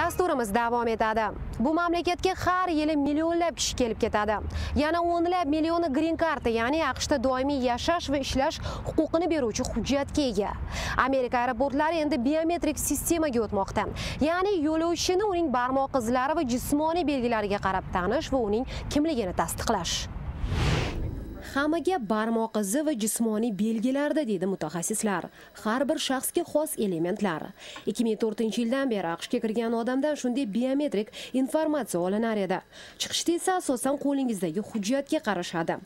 Dasturimiz davom etadi. Bu mamlakatga har yili millionlab kishi kelib ketadi. Yana o'nlab millioni green card, ya'ni AQShda doimiy yashash va ishlash huquqini beruvchi hujjatga ega. Amerika aeroportlari endi biometrik sistemaga o'tmoqda. Ya'ni yo'lovchini uning barmoq izlari va jismoniy belgilariga qarab tanish va uning kimligini tasdiqlash. Hammaga barmoq izi va jismoniy belgilarda deydi mutaxassislar. Har bir shaxsga xos elementlar. 2004-yildan beri AQShga kirgan odamdan shunday biometrik informatsiya olinar edi. Chiqishda esa asosan qo'lingizdagi hujjatga qarashadi.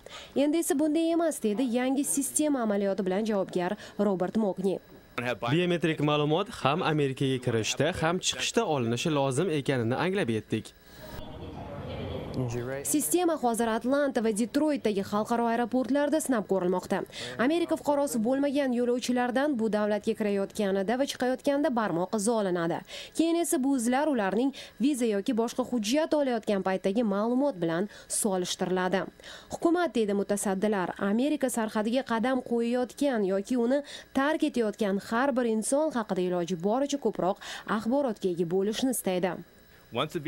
Endi esa bunday emas deydi yangi sistema amaliyoti bilan javobgar Robert Mogni. Biometrik ma'lumot ham Amerikaga kirishda, ham chiqishda olinishi lozim ekanini anglab yetdik. Sistema hozir Atlanta va Detroitdagi xalqaro aeroportlarda sinab ko'rilmoqda. Amerika fuqarosi bo'lmagan yo'lovchilardan bu davlatga kirayotganida va chiqayotganda barmoq izi olinadi. Keyin esa bu izlar ularning viza yoki boshqa hujjat olayotgan paytdagi ma'lumot bilan solishtiriladi. Hukumat deydi mutasaddilar, Amerika sarhadiga qadam qo'yayotgan yoki uni tark etayotgan har bir inson haqida iloji boricha ko'proq axborotga ega bo'lishni istaydi.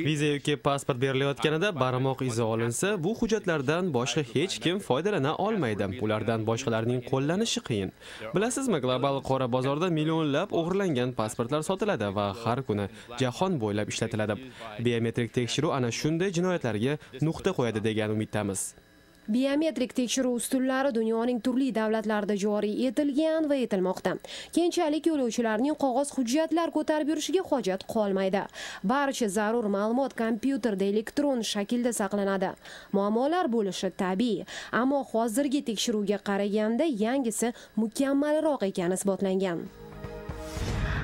Viza yoki pasport berilayotganida barmoq izi olinsa, bu hujjatlardan boshqa hech kim foydalana olmaydi. Ulardan boshqalarning qo'llanishi qiyin. Bilasizmi, global qora bozorda millionlab o'g'irlangan pasportlar sotiladi va har kuni jahon bo'ylab ishlatiladi. Biometrik tekshiruv ana shunday jinoyatlarga nuqta qo'yadi degan umiddamiz. Biometrik tekshiruv usullari dunyoning turli davlatlarida joriy etilgan va etilmoqda. Keyinchalik yo'lovchilarning qog'oz hujjatlar ko'tarib yurishiga hojat qolmaydi. Barcha zarur ma'lumot kompyuterda elektron shaklda saqlanadi. Muammolar bo'lishi tabiiy, ammo hozirgi tekshiruvga qaraganda yangisi mukammalroq ekani isbotlangan.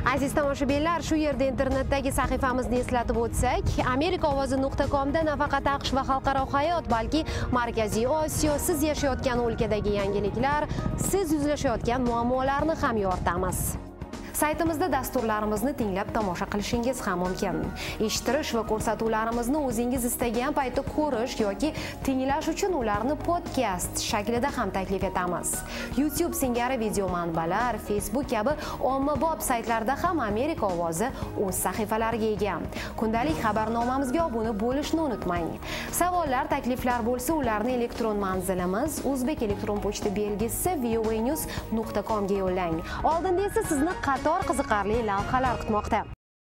Aziz tomoshabinlar, shu yerda internetdagi sahifamizni eslatib o'tsak, amerikaovozi.comda nafaqat AQSh va xalqaro hayot, balki Markaziy Osiyo, siz yashayotgan o'lkadagi yangiliklar, siz yuzlashayotgan muammolarni ham yoritamiz. Saytimizda dasturlarimizni tinglab tomosha qilishingiz ham mumkin. Eshittirish va ko'rsatuvlarimizni o'zingiz istagan paytda ko'rish yoki tinglash uchun ularni podkast shaklida ham taklif etamiz. YouTube singari video manbalar, Facebook kabi ommabop saytlarda ham Amerika ovozi o'z sahifalariga ega. Kundalik xabarnomamizga obuna bo'lishni unutmang. Savollar, takliflar bo'lsa, ularni elektron manzilimiz o'zbek elektron pochta belgisi voanews.com ga yo'llang. Oldinda esa sizni qator qiziqarli lavhalar kutmoqda.